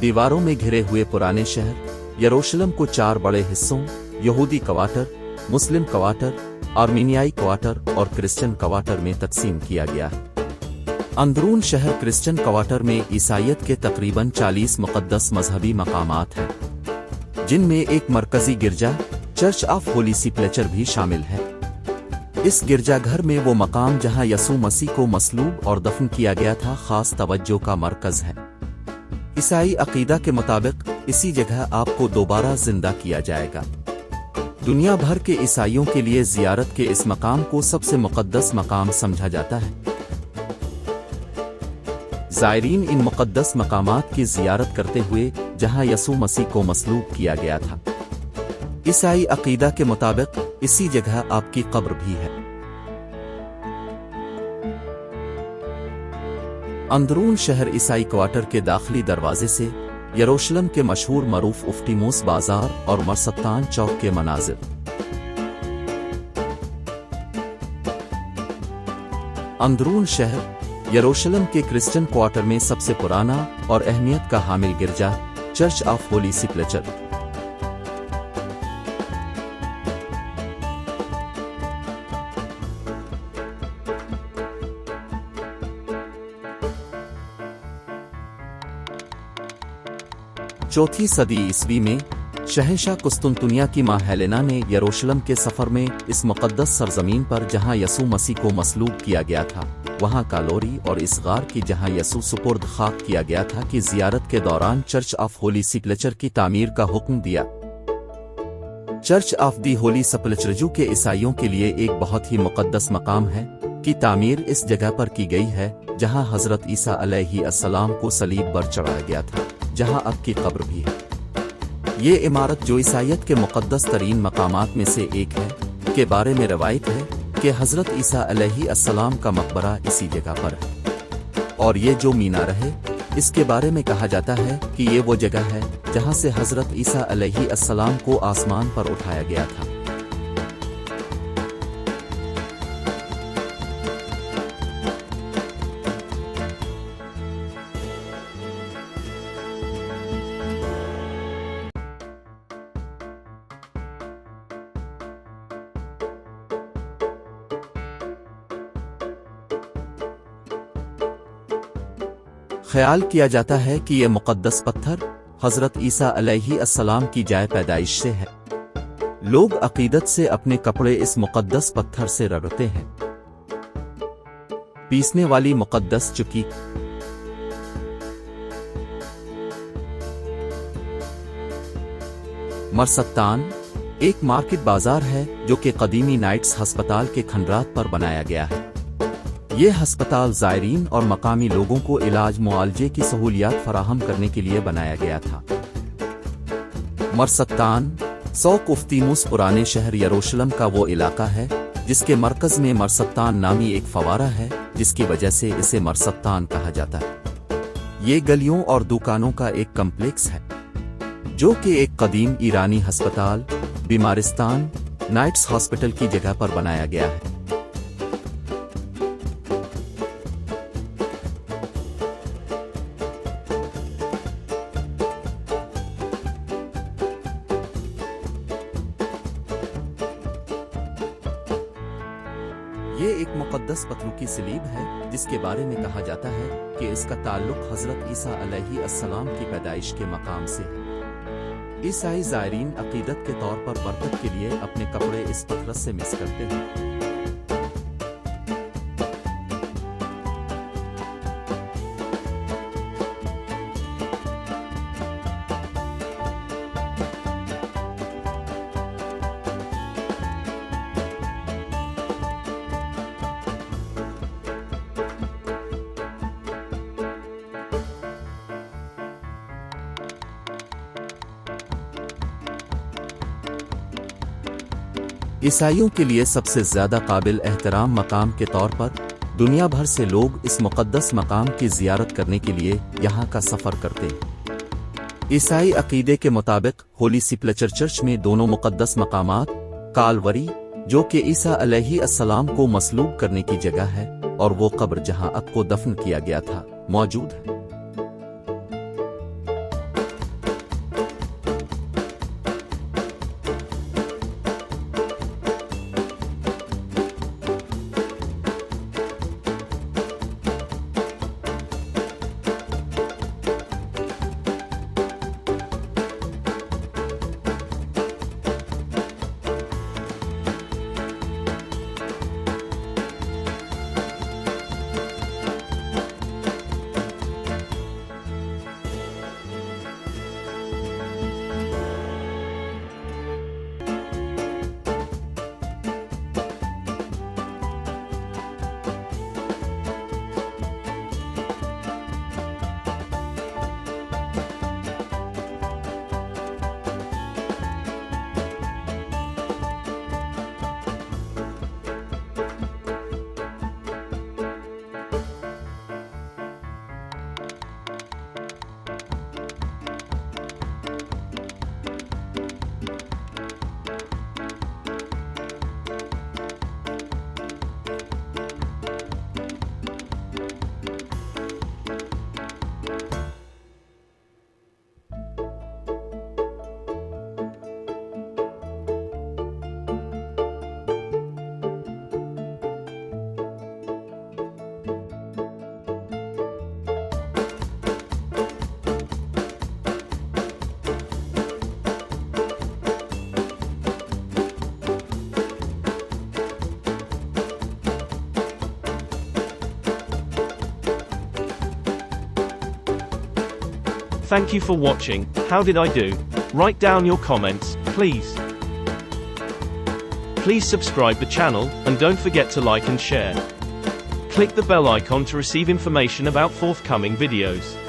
दीवारों में घिरे हुए पुराने शहर यरूशलेम को 4 बड़े हिस्सों यहूदी क्वार्टर, मुस्लिम क्वार्टर, आर्मीनियाई क्वार्टर और क्रिश्चियन क्वार्टर में तकसीम किया गया है। अंदरून शहर क्रिश्चियन क्वार्टर में ईसाईयत के तकरीबन 40 मुक़द्दस मजहबी मकामात हैं, जिनमें एक मरकजी गिरजा चर्च ऑफ होली सेपल्चर भी शामिल है। इस गिरजाघर में वो मकाम जहां यसू मसीह को मसलूब और दफन किया गया था खास तवज्जो का मरकज है। ईसाई अकीदा के मुताबिक इसी जगह आपको दोबारा जिंदा किया जाएगा। दुनिया भर के ईसाइयों के लिए जियारत के इस मकाम को सबसे मुक़द्दस मकाम समझा जाता है। ज़ायरीन इन मुक़द्दस मकामात की जियारत करते हुए जहां यसू मसीह को मसलूब किया गया था। ईसाई अकीदा के मुताबिक इसी जगह आपकी कब्र भी है। अंदरून शहर ईसाई क्वार्टर के दाखिली दरवाजे से यरूशलेम के मशहूर मरूफ उफ्टीमोस बाजार और मरसत्तान चौक के मनाजिर। अंदरून शहर यरूशलेम के क्रिश्चियन क्वार्टर में सबसे पुराना और अहमियत का हामिल गिरजा चर्च ऑफ होली सेपल्चर। चौथी सदी ईस्वी में शहंशाह कुस्तुनतुनिया की मां हेलेना ने यरूशलेम के सफर में इस मुक़द्दस सरजमीन पर जहां यसू मसीह को मसलूब किया गया था वहां कालोरी और इस गार की जहां यसू सुपुर्द खाक किया गया था की जियारत के दौरान चर्च ऑफ होली सेपल्चर की तामीर का हुक्म दिया। चर्च ऑफ दी होली सेपल्चर के ईसाइयों के लिए एक बहुत ही मुक़द्दस मकाम है की तामीर इस जगह पर की गई है जहां हजरत ईसा अलैहिस्सलाम को सलीब पर चढ़ाया गया था, जहां अब की कब्र भी है। ये इमारत जो ईसाईयत के मुक़द्दस तरीन मकामात में से एक है के बारे में रवायत है कि हजरत ईसा अलैहिस्सलाम का मकबरा इसी जगह पर है। और ये जो मीनार है इसके बारे में कहा जाता है कि ये वो जगह है जहां से हजरत ईसा अलैहिस्सलाम को आसमान पर उठाया गया था। ख्याल किया जाता है कि यह मुक़द्दस पत्थर हजरत ईसा अलैहिस्सलाम की जाए पैदाइश से है। लोग अकीदत से अपने कपड़े इस मुक़द्दस पत्थर से रगड़ते हैं। पीसने वाली मुक़द्दस चुकी। मरसत्तान एक मार्केट बाजार है जो कि कदीमी नाइट्स हस्पताल के खंडरात पर बनाया गया है। ये हस्पताल ज़ायरीन और मकामी लोगों को इलाज मुआलजे की सहूलियात फराहम करने के लिए बनाया गया था। मरसत्तान सौक उफ्तीमुस पुराने शहर यरूशलेम का वो इलाका है जिसके मरकज में मरसत्तान नामी एक फवारा है, जिसकी वजह से इसे मरसत्तान कहा जाता है। ये गलियों और दुकानों का एक कम्प्लेक्स है जो कि एक कदीम ईरानी अस्पताल बीमारिस्तान नाइट्स हॉस्पिटल की जगह पर बनाया गया है। ये एक मुक़द्दस पत्थर की सलीब है जिसके बारे में कहा जाता है कि इसका ताल्लुक हजरत ईसा अलैहिस्सलाम की पैदाइश के मकाम से है। ईसाई ज़ायरीन अकीदत के तौर पर बरकत के लिए अपने कपड़े इस पत्थर से मिस करते हैं। ईसाइयों के लिए सबसे ज्यादा काबिल एहतराम मकाम के तौर पर दुनिया भर से लोग इस मुक़द्दस मकाम की जियारत करने के लिए यहाँ का सफ़र करते हैं। ईसाई अकीदे के मुताबिक होली सेपल्चर चर्च में दोनों मुक़द्दस मकामात कालवरी जो कि ईसा अलैहिस्सलाम को मसलूब करने की जगह है और वो कब्र जहाँ अब को दफन किया गया था मौजूद है। Thank you for watching. How did I do? Write down your comments, please. Please subscribe the channel, and don't forget to like and share. Click the bell icon to receive information about forthcoming videos.